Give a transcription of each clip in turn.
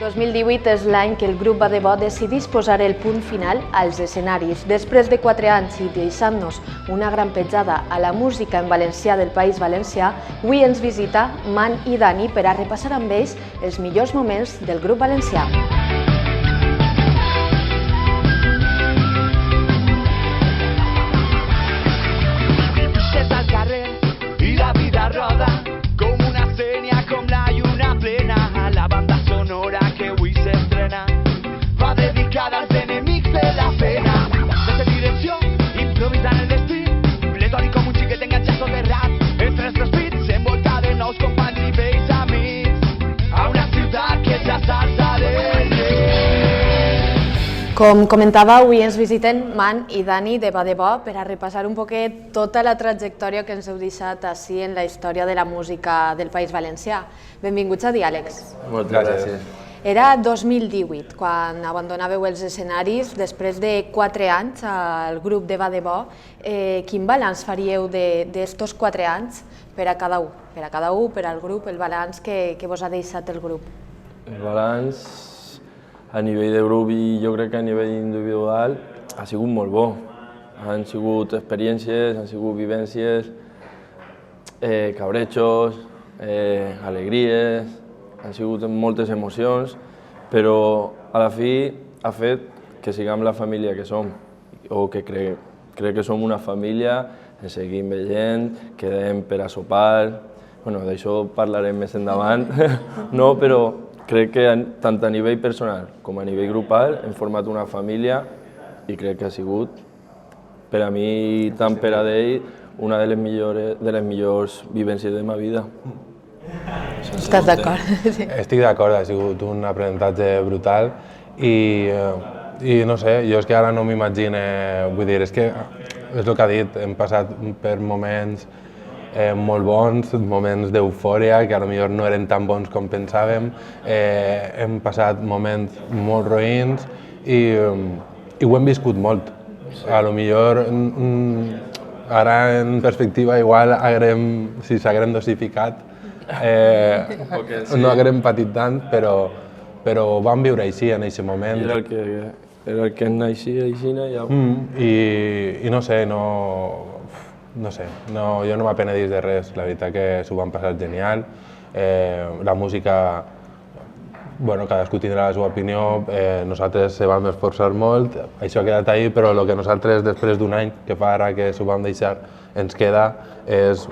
2018 és l'any que el grup Va de Bo decidís posar el punt final als escenaris. Després de 4 anys i deixant-nos una gran petjada a la música en valencià del País Valencià, avui ens visita Man i Dani per a repassar amb ells els millors moments del grup valencià. Y la vida roda como una seña, con la lluna plena. La banda sonora que avui s'estrena va dedicada als enemics de la pena. Sense direcció, improvisant el destí, pletori com un xiquet enganxat soterrat entre els despits, envoltat de nous companys i vells amics, a una ciutat que ja s'alça de llei. Com comentava, avui ens visiten Man i Dani de Va de Bo per a repassar un poquet tota la trajectòria que ens heu deixat així en la història de la música del País Valencià. Benvinguts a Diàlegs. Moltes gràcies. Era 2018 quan abandonàveu els escenaris després de 4 anys al grup de Va de Bo. Quin balanç faríeu d'estos 4 anys per a cada un? Per al grup, el balanç que vos ha deixat el grup? El balanç a nivell de grup i jo crec que a nivell individual ha sigut molt bo. Han sigut experiències, han sigut vivències, cabrejos, alegries, han sigut moltes emocions, però a la fi ha fet que siguem la família que som, o que crec que som una família, ens seguim veient, quedem per a sopar, d'això parlarem més endavant, no, però crec que tant a nivell personal com a nivell grupal hem format una família i crec que ha sigut, per a mi, tant per a d'ell, una de les millors vivències de ma vida. Estàs d'acord? Sí. Estic d'acord, ha sigut un aprenentatge brutal i no sé, jo és que ara no m'imagine, vull dir, és que és el que ha dit, hem passat per moments molt bons, moments d'eufòria, que potser no eren tan bons com pensàvem, hem passat moments molt roïns i ho hem viscut molt. A lo millor, ara en perspectiva, igual si s'haguem dosificat, no haguem patit tant, però vam viure així en aquest moment. Era el que naixia així, ja. I no sé, jo no m'apenedís de res, la veritat que s'ho van passar genial. La música, cadascú tindrà la seva opinió, nosaltres se vam esforçar molt, això ha quedat ahí, però el que nosaltres després d'un any que fa ara que s'ho vam deixar ens queda és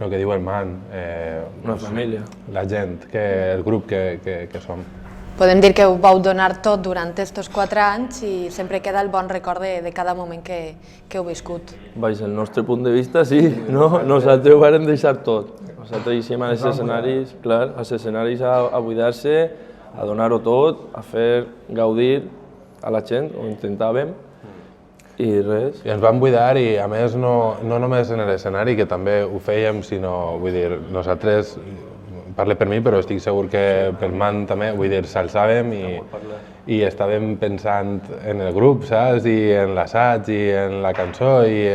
el que diu el Man, una família, la gent, el grup que som. Podem dir que ho vau donar tot durant aquests 4 anys i sempre queda el bon record de cada moment que heu viscut. Baix el nostre punt de vista, sí, no? Nosaltres ho vam deixar tot. Nosaltres deixem als escenaris, clar, als escenaris a buidar-se, a donar-ho tot, a fer gaudir a la gent, ho intentàvem, i res. I ens vam buidar i, a més, no només en l'escenari, que també ho fèiem, sinó, vull dir, nosaltres, parlo per mi, però estic segur que pel Man també, vull dir, s'alçàvem i estàvem pensant en el grup, saps? I en l'assaig, i en la cançó, i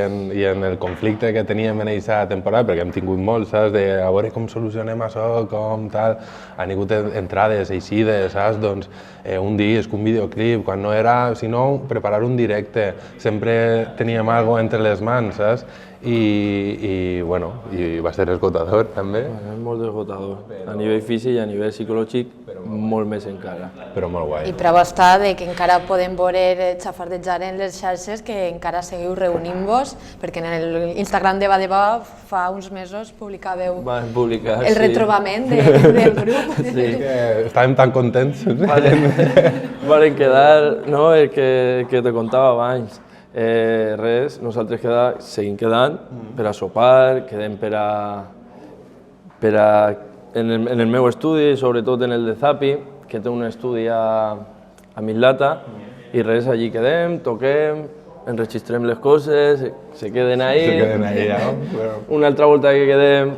en el conflicte que teníem en aquesta temporada, perquè hem tingut molt, saps? De a veure com solucionem això, com tal. Han hagut entrades, eixides, saps? Doncs un disc, un videoclip, quan no era, sinó preparar un directe. Sempre teníem alguna cosa entre les mans, saps? I va ser esgotador també. Molt esgotador, a nivell físic i a nivell psicològic molt més encara. Però molt guai. I prova està que encara podem veure xafardejar en les xarxes que encara seguiu reunint-vos, perquè en l'Instagram de Va de Bo fa uns mesos publicàveu el retrobament del grup. Sí. Estàvem tan contents. Varen quedar, no, el que te contava abans. Nosaltres seguim quedant per a sopar, quedem en el meu estudi, sobretot en el de Zapi, que té un estudi a Mislata, i allí quedem, toquem, enregistrem les coses, se queden ahí. Una altra volta que quedem,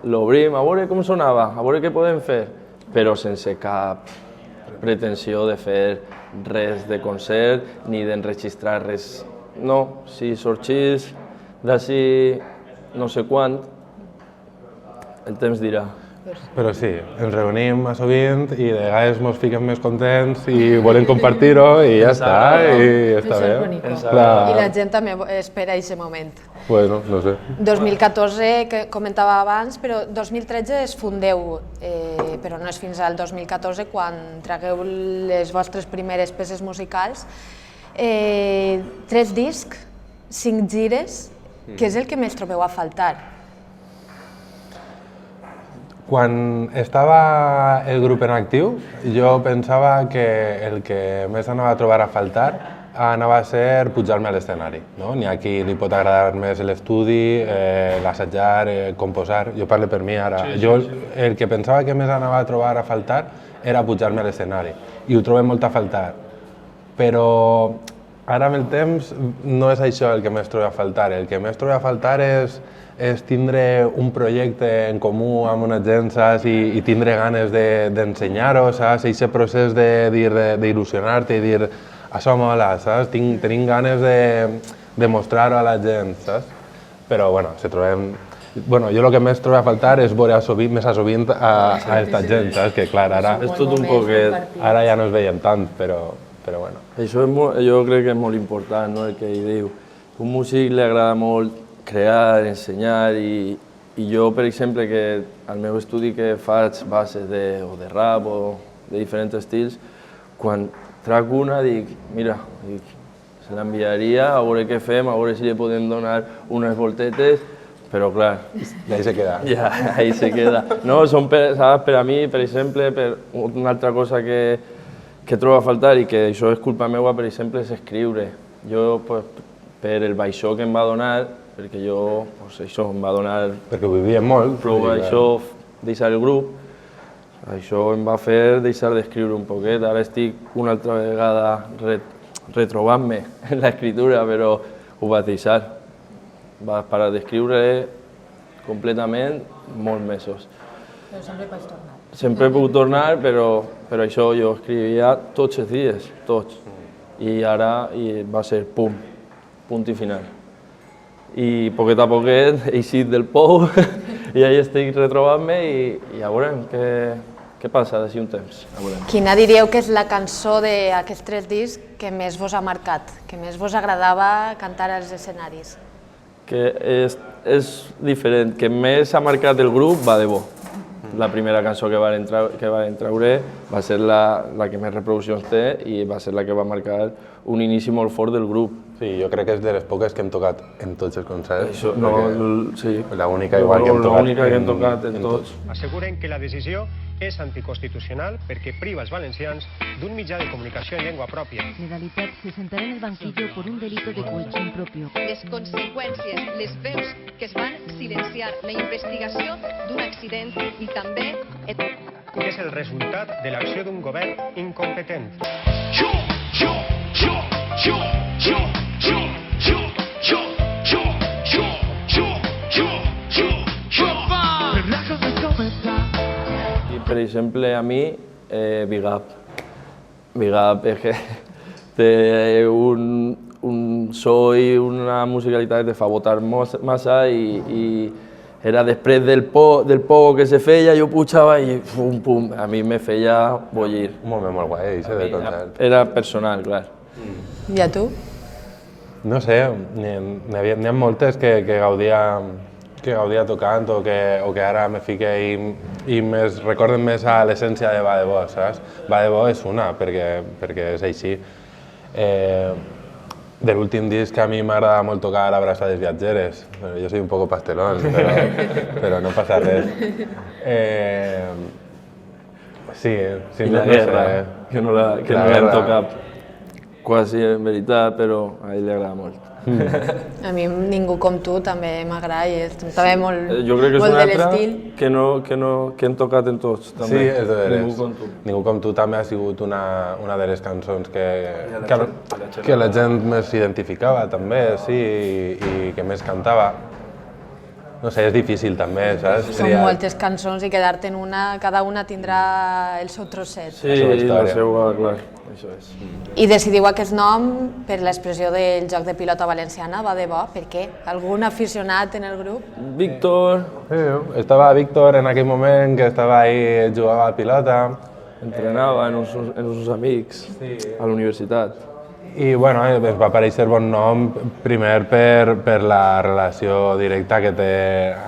l'obrim, a veure com sonava, a veure què podem fer, però sense cap pretensió de fer res de concert ni d'enregistrar res. No, si sorgís d'ací no sé quant, el temps dirà. Però sí, ens reunim a sovint i de vegades ens fiquem més contents i volem compartir-ho i ja està, i està bé. I la gent també espera aquest moment. Bueno, no sé. 2014, que comentava abans, però 2013 es fundeu, però no és fins al 2014 quan tragueu les vostres primeres peces musicals. 3 discs, 5 gires, què és el que més trobeu a faltar? Quan estava el grup en actiu, jo pensava que el que més anava a trobar a faltar anava a ser pujar-me a l'escenari. N'hi ha qui li pot agradar més l'estudi, l'assajar, composar. Jo parlo per mi ara. Jo el que pensava que més anava a trobar a faltar era pujar-me a l'escenari i ho trobem molt a faltar. Però ara amb el temps no és això el que més trobo a faltar. El que més trobo a faltar és tindre un projecte en comú amb una gent, saps? I tindre ganes d'ensenyar-ho, saps? Aquest procés d'il·lusionar-te i dir això mola, saps? Tenim ganes de mostrar-ho a la gent, saps? Però, bueno, si trobem... Bueno, jo el que més trobo a faltar és veure més a sovint a aquesta gent, saps? Que, clar, ara... És tot un poquet... Ara ja no es veiem tant, però bueno. Això jo crec que és molt important, no?, el que hi diu. A un músic li agrada molt crear, ensenyar, i jo, per exemple, que al meu estudi que faig bases o de rap o de diferents estils, quan trac una dic, mira, se l'enviaria, a veure què fem, a veure si li podem donar unes voltetes, però clar... I ahí se queda. Ja, ahí se queda. No, són per a mi, per exemple, per una altra cosa que trobo a faltar i que això és culpa meva, per exemple, és escriure. Jo, per el baixó que em va donar, perquè jo, això em va donar... Perquè ho vivíem molt. Prou això, deixar el grup, això em va fer deixar d'escriure un poquet. Ara estic una altra vegada retrobant-me en l'escriptura, però ho vaig deixar. Vaig parar d'escriure completament molts mesos. Però sempre pots tornar. Sempre he pogut tornar, però això jo escrivia tots els dies, tots. I ara va ser punt i final. I poquet a poquet he eixit del pou i ahí estic retrobant-me i ja veurem què passa d'ací un temps. Quina diríeu que és la cançó d'aquests 3 discs que més vos ha marcat, que més vos agradava cantar als escenaris? Que és diferent, que més ha marcat el grup Va de Bo. La primera cançó que van treure va ser la que més reproduccions té i va ser la que va marcar un inici molt fort del grup. Sí, jo crec que és de les poques que hem tocat en tots els concerts. Això, sí. L'única igual que hem tocat en tots. Asseguren que la decisió és anticonstitucional perquè priva els valencians d'un mitjà de comunicació en llengua pròpia. Legalitat se sentará en el banquillo por un delito de cohesión propio. Les conseqüències, les veus que es van silenciar, la investigació d'un accident i també... És el resultat de l'acció d'un govern incompetent. I, per exemple, a mi, Big Up. Big Up és que té un so i una musicalitat que te fa votar massa i era després del poc que se feia, jo pujava i pum, a mi me feia bollir. Un moment molt guai, això de concert. Era personal, clar. I a tu? No sé, n'hi ha moltes que gaudia tocant o que ara me fique i recorden més a l'essència de Va de Bo, saps? Va de Bo és una, perquè és així. De l'últim disc a mi m'agrada molt tocar Abraçades viatgeres. Jo soy un poco pastelón, però no passa res. Sí, I la guerra, que no l'hem tocat quasi en veritat, però a ell li agrada molt. A mi Ningú com tu també m'agrada i és també molt de l'estil. Jo crec que és una altra que hem tocat en tots, també. Sí, és de veres. Ningú com tu. Ningú com tu també ha sigut una de les cançons que la gent més s'identificava també, sí, i que més cantava. no sé, és difícil també, saps? Són moltes cançons i quedar-te en una, cada una tindrà el seu trosset. Sí, la seva, clar, això és. I decidiu aquest nom per l'expressió del joc de pilota valenciana, va de bo, per què? Algun aficionat en el grup? Víctor. Sí, estava Víctor en aquell moment que estava ahí, jugava a pilota. Entrenava en uns amics a la universitat. I bueno, ens va aparèixer bon nom primer per la relació directa que té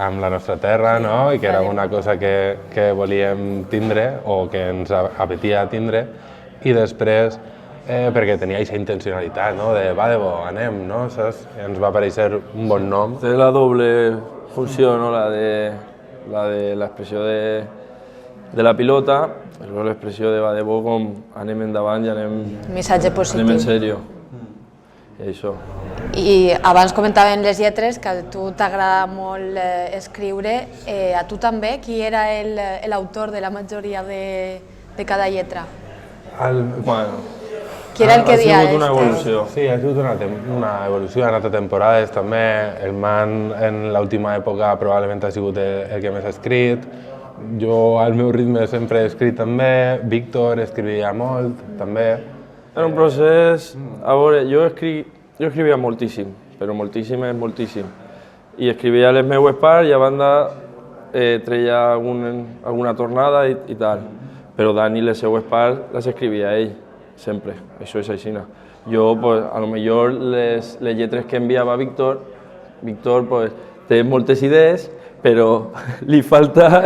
amb la nostra terra, no? I que era una cosa que volíem tindre o que ens apetia tindre, i després perquè tenia aquesta intencionalitat, no? De va de bo, anem, no? Saps? I ens va aparèixer un bon nom. Té la doble funció, no? La de l'expressió de la pilota, però l'expressió de va de bo com anem endavant i anem en sèrio. I això. I abans comentaven les lletres, que a tu t'agrada molt escriure. A tu també? Qui era l'autor de la majoria de cada lletra? Bueno, Qui era el que dia? Ha sigut una evolució. Sí, ha sigut una evolució, ha anat a temporades també. El Man en l'última època probablement ha sigut el que més ha escrit. Jo al meu ritme sempre he escrit també, Víctor escrivia molt també. Era un procés, a veure, jo escrivia moltíssim, però moltíssim és moltíssim. I escrivia les meues parts i a banda treia alguna tornada i tal. Però Dani les seues parts les escrivia ell, sempre, això és així. Jo, pues, a lo millor les lletres que enviava Víctor, pues, té moltes idees, però li falta...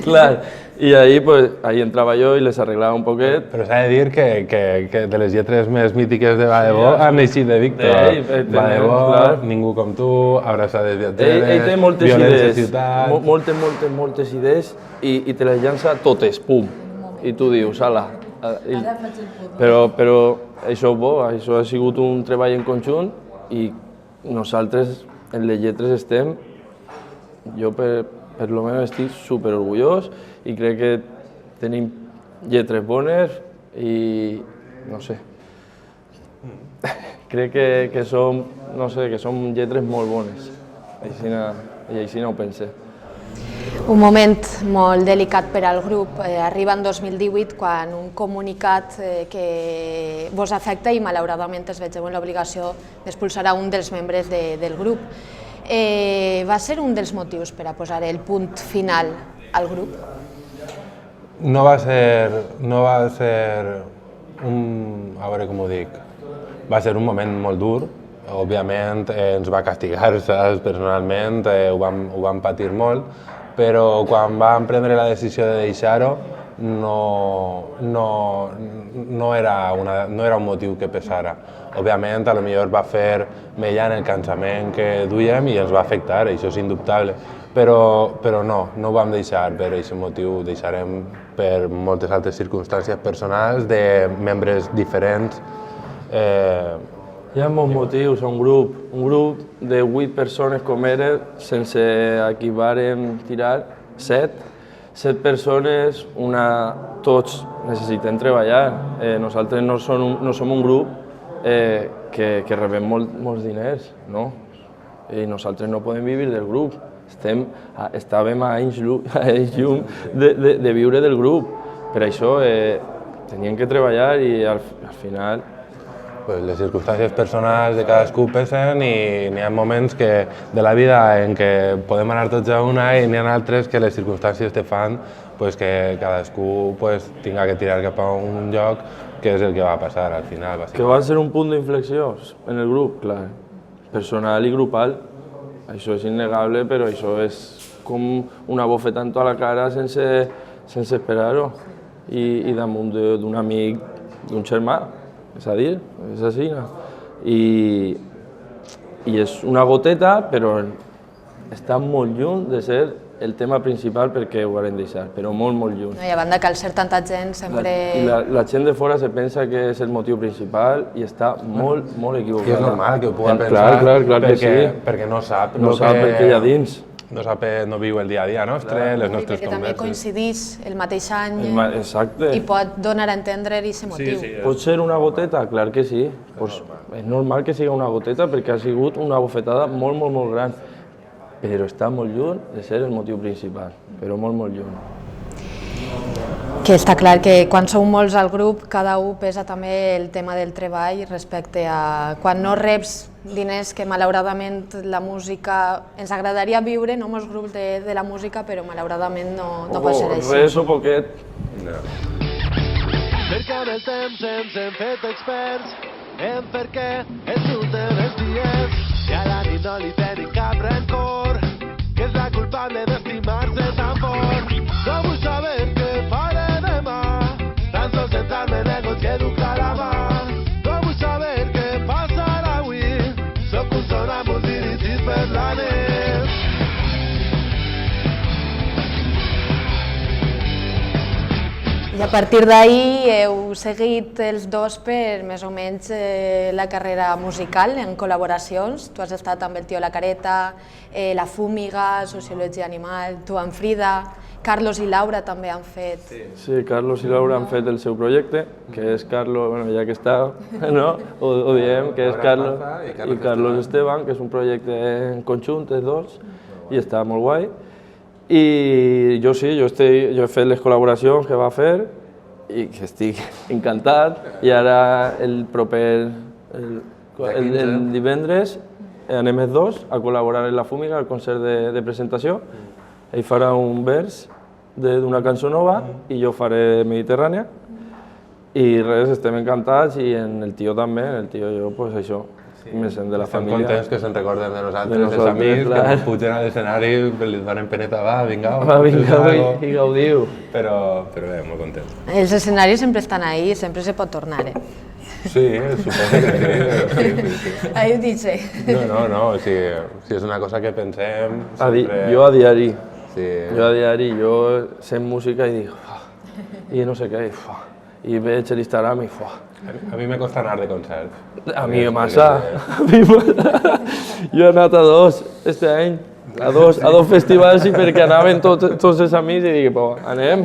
Clar, i ahí entrava jo i les arreglava un poquet. Però s'ha de dir que de les lletres més mítiques de Va de bo han eixit de Víctor. Va de bo, Ningú com tu, Abraçades viatgeres, Ell té moltes Violència idees, ciutat... moltes idees i te les llança totes, pum. I tu dius, ala. Però això és bo, això ha sigut un treball en conjunt i nosaltres en les lletres estem. Jo per lo menos estic superorgullós i crec que tenim lletres bones i no sé, crec que som lletres molt bones i així no ho pensé. Un moment molt delicat per al grup arriba en 2018 quan un comunicat que vos afecta i malauradament es vegeu en l'obligació d'expulsar a un dels membres del grup. Va ser un dels motius per a posar el punt final al grup? No va ser un... a veure com ho dic... Va ser un moment molt dur. Òbviament ens va castigar, saps? Personalment ho vam patir molt, però quan vam prendre la decisió de deixar-ho no era un motiu que pesara. Òbviament, potser va fer mella en el cansament que duiem i ens va afectar, això és indubtable. Però no ho vam deixar per aquest motiu, ho deixarem per moltes altres circumstàncies personals de membres diferents. Hi ha molts motius, un grup de 8 persones com era, sense a qui vàrem tirar, 7 persones, tots necessitem treballar. Nosaltres no som un grup que rebem molts diners, no? I nosaltres no podem vivir del grup. Estàvem a anys llum de viure del grup. Per això teníem que treballar i al final... Les circumstàncies personals de cadascú pesen i n'hi ha moments de la vida en què podem anar tots a una i n'hi ha altres que les circumstàncies te fan que cadascú tinga que tirar cap a un lloc, que és el que va passar al final. Que va ser un punt d'inflexió en el grup, clar, personal i grupal. Això és innegable, però això és com una bofetada en tota la cara sense esperar-ho. I damunt d'un amic, d'un germà. És a dir, és així. I és una goteta, però està molt lluny de ser el tema principal perquè ho haurem deixat, però molt, molt lluny. I a banda que al ser tanta gent sempre... La gent de fora se pensa que és el motiu principal i està molt, molt equivocada. I és normal que ho pugui pensar, clar que sí. Perquè no sap el que hi ha dins. No viu el dia a dia nostre, les nostres converses. I perquè també coincidís el mateix any i pot donar a entendre aquest motiu. Pot ser una goteta? Clar que sí. És normal que sigui una goteta perquè ha sigut una bofetada molt, molt, molt gran. però està molt lluny de ser el motiu principal, però molt, molt lluny. Que està clar que quan sou molts al grup, cada un pesa també el tema del treball respecte a quan no reps diners, que malauradament la música... Ens agradaria viure, no molts grups de la música, però malauradament no pot ser així. Res o poquet. Perquè amb el temps ens hem fet experts en per què es surten els dies i a la nit no li tenim cap rencor, que és la culpable d'estimar-se tan fort. No vull saber què faré demà, tan sols centrar-me en el que duc a la mà. No vull saber què passarà avui, sóc un sonàmbul dirigit per la neu. I a partir d'ahir heu seguit els dos per més o menys la carrera musical en col·laboracions. Tu has estat amb el Tio La Careta, La Fúmiga, Sociologia Animal, tu amb Frida, Carlos i Laura també han fet. Sí, Carlos i Laura han fet el seu projecte, que és Carlos, bueno, ja que està, no? Ho diem, que és Carlos i Carlos Esteban, que és un projecte en conjunt, els dos, i està molt guai. I jo sí, jo he fet les col·laboracions que va fer i que estic encantat. I ara el proper, el divendres, anem els dos a col·laborar en La Fúmiga, al concert de presentació. Ell farà un vers d'una cançó nova i jo faré Mediterrània. I res, estem encantats i en el tio també, el tio i jo, pues això. Més de la família. Estem contents que se'n recorden de nosaltres, els amics, que ens pugen a l'escenari, li donen peneta, va, vinga i gaudiu. Però bé, molt contents. Els escenaris sempre estan ahí, sempre se pot tornar, Sí, suposo que sí. Ahí ho dice. No, si és una cosa que pensem... Jo a diari, Sí. sent música i dic, i no sé què, i veig l'Instagram i A mi me costa anar de concert. A mi massa. Jo he anat a dos este any, a dos festivals i perquè anaven tots els amics i dic, anem,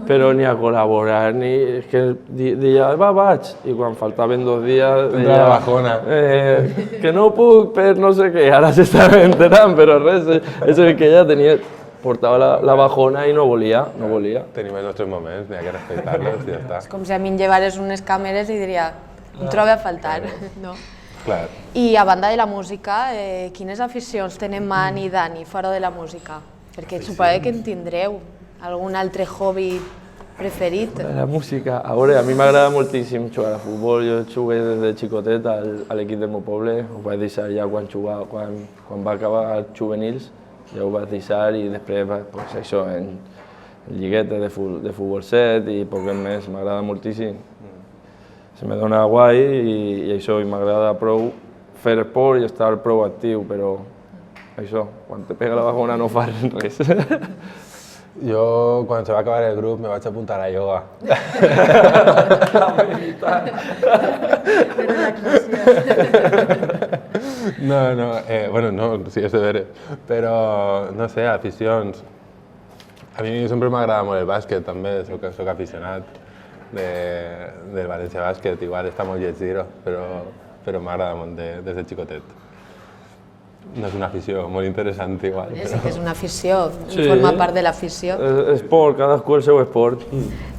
però ni a col·laborar, ni... És que deia, vaig, i quan faltaven 2 dies... Tindrà la bajona. Que no puc per no sé què, ara s'estava enterant, però res, és el que ella tenia... Portava la bajona i no volia. Tenim els nostres moments, n'hi ha que respectar-los i ja està. És com si a mi em llevares unes càmeres i diria, em trobo a faltar, no? Clar. I a banda de la música, quines aficions tenen Man i Dani fora de la música? Perquè suposo que en tindreu algun altre hobby preferit. La música, a veure, a mi m'agrada moltíssim jugar a futbol. Jo jugué des de xicotet a l'equip del meu poble, ho vaig deixar ja quan va acabar els juvenils. Ja ho vaig deixar i després, pues, això, en lliguetes de futbol 7 i poc més, m'agrada moltíssim. Se me dona guai i això, i m'agrada prou fer esport i estar prou actiu, però això, quan te pega la bajona no fas res. Jo, quan se va acabar el grup, me vaig apuntar a ioga. No, sí, és de veres. Però, no sé, aficions. A mi sempre m'agrada molt el bàsquet, també, soc aficionat del València Bàsquet. Igual està molt lleig dir-ho, però m'agrada molt des de xicotet. No és una afició molt interessant, igual. Sí que és una afició, forma part de l'afició. Esport, cadascú el seu esport.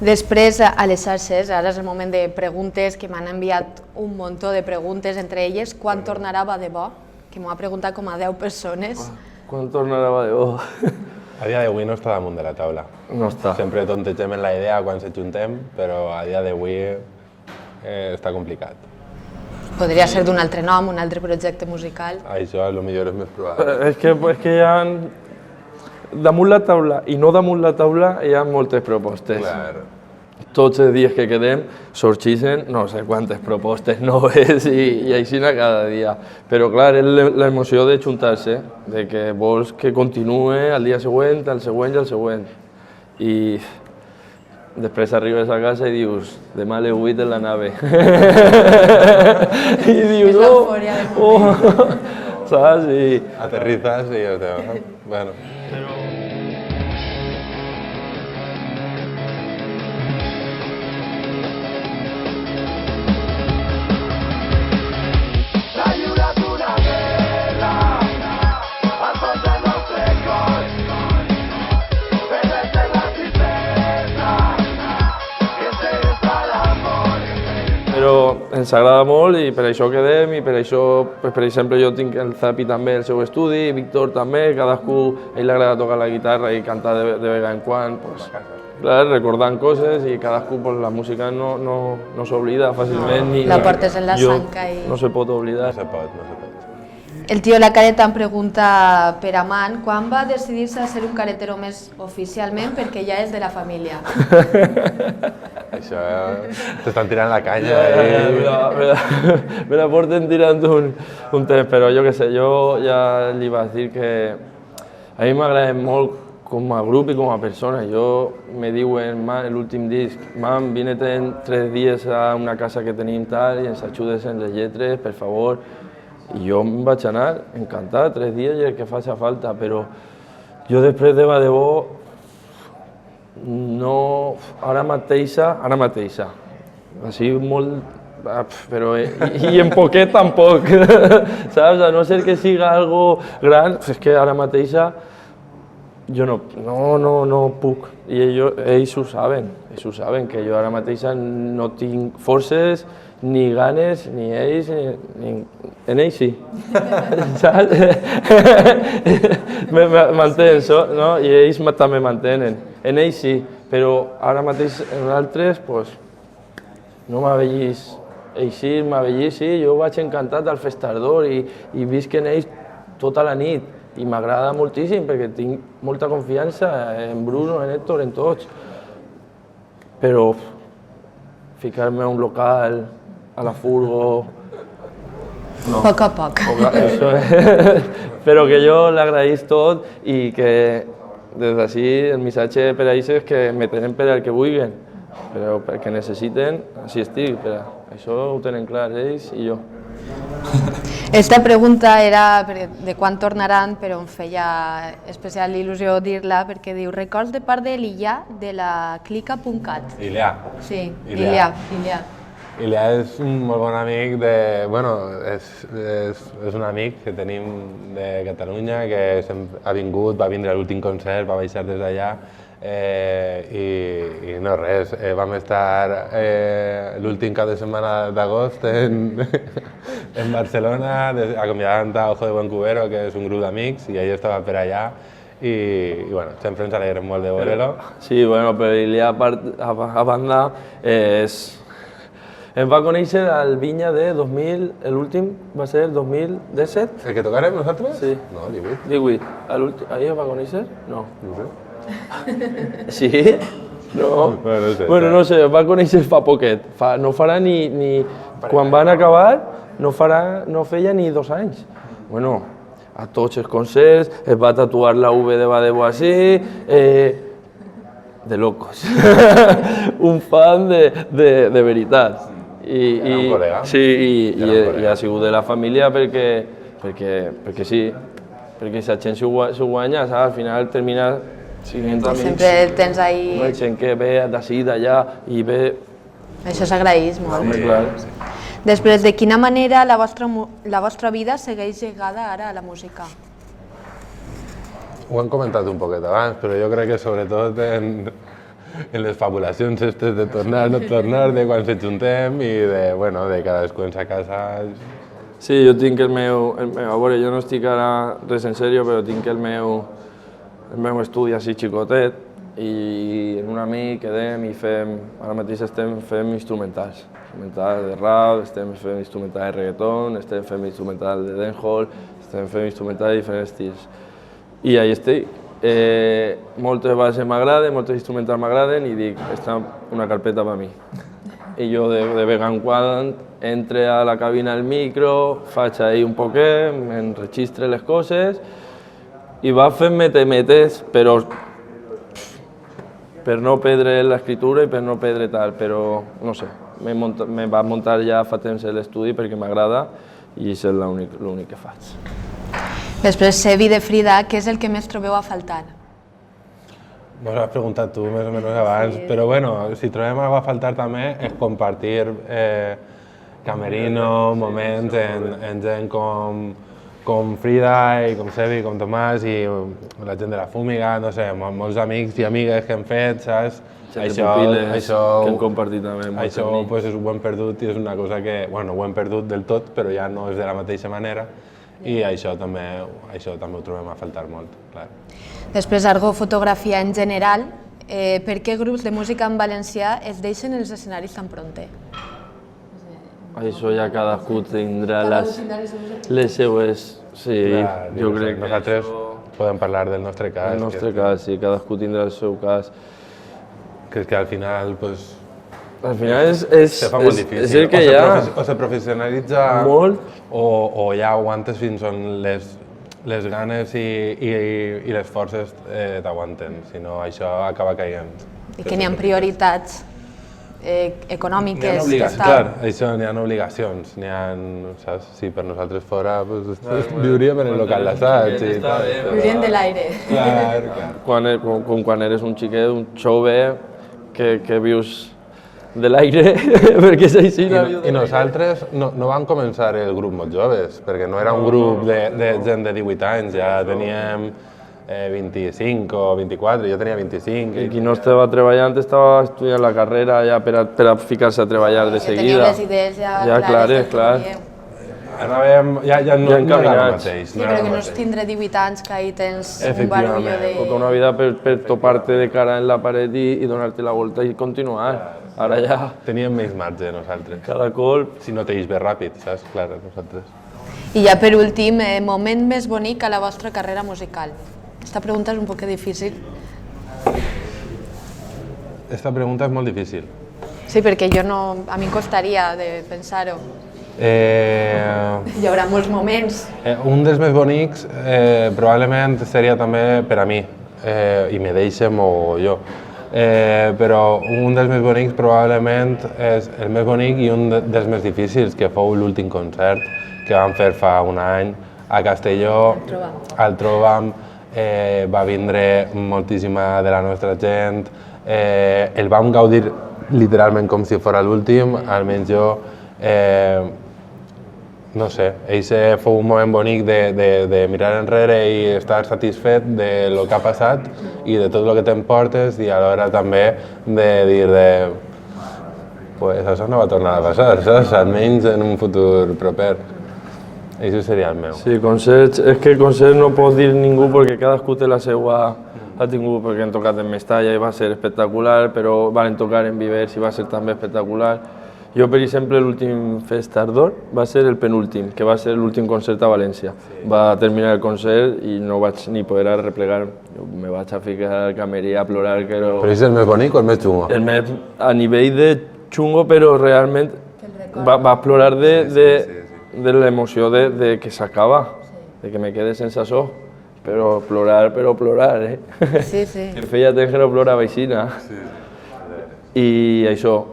Després, a les xarxes, ara és el moment de preguntes, que m'han enviat un muntó de preguntes, entre elles, quan tornarà Va de Bo? Que m'ho ha preguntat com a 10 persones. Quan tornarà Va de Bo? A dia d'avui no està damunt de la taula. No està. Sempre tontegem en la idea quan s'ajuntem, però a dia d'avui està complicat. Podria ser d'un altre nom, un altre projecte musical. Això a lo millor és més probable. És que hi ha... Damunt la taula i no damunt la taula hi ha moltes propostes. Clar. Tots els dies que quedem sorgeixen no sé quantes propostes noves i així cada dia. Però clar, és l'emoció de juntar-se, de que vols que continuï al dia següent, al següent i al següent. I després arribes a casa i dius, demà a les 8 en la nave. I dius, saps? Aterrizas i bueno. S'ha lliurat una guerra al fons del meu ens agrada molt i per això quedem i per això, per exemple, jo tinc el Zapi també el seu estudi, Víctor també, cadascú, a ell li agrada tocar la guitarra i cantar de vegada en quan, pues, clar, recordant coses i cadascú, pues, la música no s'oblida fàcilment. La portes en la sanca i... No se pot oblidar. No se pot. El tio La Careta em pregunta per Amant, quan va decidir-se a ser un caretero més oficialment perquè ja és de la família? Això t'estan tirant la canya. Me la porten tirant un temps, però jo què sé, jo ja li vaig dir que a mi m'agrada molt com a grup i com a persona. Jo me diuen, l'últim disc, mam, vine-te'n 3 dies a una casa que tenim tal i ens ajudes en les lletres, per favor. I jo em vaig anar, encantat, 3 dies i el que faci falta, però jo després de Badebó, no, ara mateixa, així molt, però i en poquet tampoc, saps? A no ser que siga algo gran, és que ara mateixa jo no puc, i ells ho saben, que jo ara mateixa no tinc forces, ni ganes, ni ells, ni... En ells sí, saps? M'entens, no? I ells també mantenen. En ells sí, però ara mateix en altres, pues, no m'avellís. Ells sí, m'avellís, sí, jo vaig encantat al Festardor i visc en ells tota la nit. I m'agrada moltíssim perquè tinc molta confiança en Bruno, en Héctor, en tots. Però ficar-me a un local, a la furgo... No. Poc a poc. Però que jo l'agraïs tot i que des d'ací el missatge per a ells és que me tenen per al que vulguin, però perquè necessiten, així estic, això ho tenen clar ells i jo. Esta pregunta era de quan tornaran, però em feia especial il·lusió dir-la perquè diu records de part de l'Ilià de la clica.cat. Ilià? Sí, Ilià. Ilià és un molt bon amic és un amic que tenim de Catalunya, que ha vingut, va vindre a l'últim concert, va baixar des d'allà i no res, vam estar l'últim cap de setmana d'agost en Barcelona acomiadant a Ojo de Buen Cubero, que és un grup d'amics, i ell estava per allà i bueno, sempre ens alegrem molt de veure-lo. Sí, bueno, però Ilià a banda em va conèixer al Vinya de 2000, l'últim va ser 2017. El que tocarem nosaltres? Sí. No, 18. 18. Ahir em va conèixer? No. No sé. Sí? No. Bueno, no sé, em va conèixer fa poquet. No farà ni... Quan van acabar, no feia ni 2 anys. Bueno, a tots els concerts, es va tatuar la V de Badebó així, de locos. Un fan de veritat. Era un col·lega. Sí, i ha sigut de la família perquè sí, perquè si la gent s'ho guanya, saps? Al final termina siguent amics. Sempre tens ahí... Hi ha gent que ve d'ací, d'allà, i ve... Això s'agraeix molt. Sí, clar. Després, de quina manera la vostra vida segueix lligada ara a la música? Ho hem comentat un poquet abans, però jo crec que sobretot en les fabulacions estes de tornar, no tornar, de quan se juntem i de cadascú en sa casa. Sí, jo tinc el meu... A veure, jo no estic ara res en sèrio, però tinc el meu estudi així xicotet i en un amic quedem i fem... Ara mateix estem fent instrumentals de rap, estem fent instrumental de reggaeton, estem fent instrumental de dancehall, estem fent instrumental de diferents estils. I ahí estic. Moltes bases m'agraden, moltes instrumentals m'agraden i dic, esta una carpeta per mi. I jo de vegada en quan entre a la cabina del micro, faig ahí un poquet, m'enregistre les coses i va fent metes, però per no perdre l'escriptura i per no perdre tal, però no sé, me va muntar ja fa temps l'estudi perquè m'agrada i és l'únic que faig. Després, Sebi de Frida, què és el que més trobeu a faltar? M'ho has preguntat tu més o menys abans, però bueno, si trobem alguna a faltar també és compartir camerino, moments en gent com Frida i com Sebi, com Tomàs i la gent de la Fúmiga, no sé, molts amics i amigues que hem fet, saps? gent de pupil·les que hem compartit també. Això pues, és un ho hem perdut i és una cosa que, bueno, ho hem perdut del tot, però ja no és de la mateixa manera i això també ho trobem a faltar molt, clar. Després, algo fotografia en general, per què grups de música en valencià es deixen els escenaris tan pronter? Això ja cadascú tindrà les seues... Sí, clar, jo crec que nosaltres podem parlar del nostre cas. El nostre cas, sí, cadascú tindrà el seu cas. Que és que al final, pues... Al final se fa molt difícil. És el que hi ha. O se professionalitza molt, o ja aguantes fins on les ganes i les forces t'aguanten, si no això acaba caient. I que n'hi ha prioritats econòmiques. Clar, això n'hi ha obligacions, saps? Si per nosaltres fora, pues, viuríem en el local d'assaig i tal. Viurien de l'aire. Clar. Com quan eres un xiquet, un jove, que vius de l'aire, perquè és així la vida. I nosaltres no vam començar el grup molt joves, perquè no era un grup de gent de 18 anys, ja teníem 25 o 24, jo tenia 25. I qui no estava treballant estava estudiant la carrera ja per a ficar-se a treballar de seguida. Teniu les idees ja clares. Clar. Ja no era el mateix. Sí, però que no és tindre 18 anys que ahí tens un barullo de... Tota una vida per topar-te de cara en la paret i donar-te la volta i continuar. Ara ja... Teníem més marge nosaltres. Cada colp... Si no t'eix bé ràpid, saps? Clar, nosaltres. I ja per últim, moment més bonic a la vostra carrera musical. Esta pregunta és un poc difícil. Esta pregunta és molt difícil. Sí, perquè a mi em costaria de pensar-ho. Hi haurà molts moments. Un dels més bonics probablement seria també per a mi, i me deixem o jo. Però un dels més bonics probablement és el més bonic i un dels més difícils, que fou l'últim concert que vam fer fa un any a Castelló, al Trobam. Va vindre moltíssima de la nostra gent, el vam gaudir literalment com si fos l'últim, almenys jo, no sé, eixe fou un moment bonic de mirar enrere i estar satisfet de lo que ha passat i de tot el que t'emportes i alhora també de dir pues això no va tornar a passar, saps? Almenys en un futur proper. Això seria el meu. Sí, concerts, és que concerts no pot dir ningú perquè cadascú té la seva... Ha tingut perquè han tocat en Mestalla i va ser espectacular, però van tocar en Vivers i va ser també espectacular. Jo, per exemple, l'últim Fest Ardor va ser el penúltim, que va ser l'últim concert a València. Va terminar el concert i no vaig ni poder replegar. Jo me vaig a ficar al camerí a plorar. Però és el més bonic o el més xungo? El més a nivell de xungo, però realment va plorar de l'emoció de que s'acaba, de que me quede sense so. Però plorar, Sí, sí. Que feia temps que no plorava aixina. I això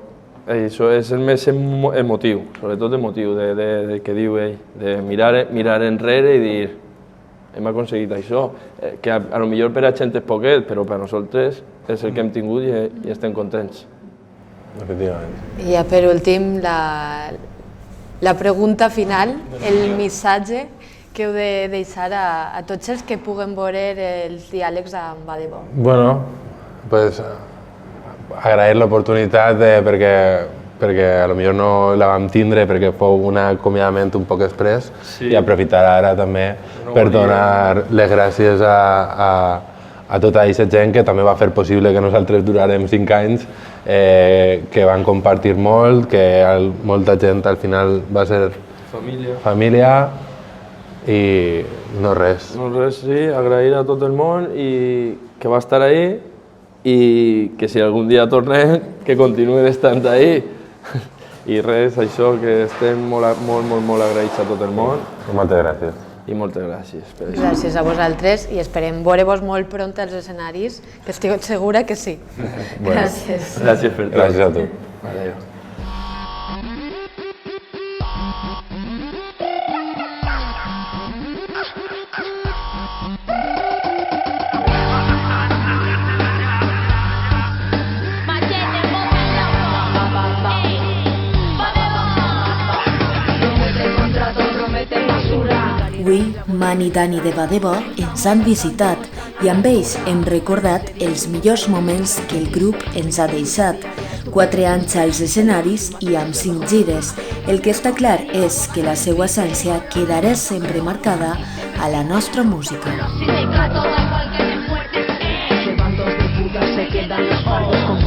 és el més emotiu, sobretot emotiu, de que diu ell, de mirar enrere i dir hem aconseguit això, que a lo millor per a gent és poquet, però per a nosaltres és el que hem tingut i estem contents. Efectivament. I ja per últim, la pregunta final, el missatge que heu de deixar a tots els que puguen veure els diàlegs amb Badebo. Bueno, pues agrair l'oportunitat perquè a lo millor no la vam tindre perquè fou un acomiadament un poc express i aprofitar ara també per donar les gràcies a tota aquesta gent que també va fer possible que nosaltres durarem 5 anys, que van compartir molt, que molta gent al final va ser família i no res. No res, sí, agrair a tot el món i que va estar ahí i que si algun dia tornem, que continuï estant ahí. I res, això, que estem molt agraïts a tot el món. Moltes gràcies. I moltes gràcies per això. Gràcies a vosaltres i esperem veure-vos molt pront als escenaris, que estic segura que sí. Gràcies. Gràcies per tot. Gràcies a tu. Adéu. Avui, Mani i Dani de Badebo ens han visitat i amb ells hem recordat els millors moments que el grup ens ha deixat. 4 anys als escenaris i amb 5 gires. El que està clar és que la seva essència quedarà sempre marcada a la nostra música. Se van dos de puta, se quedan los pardos con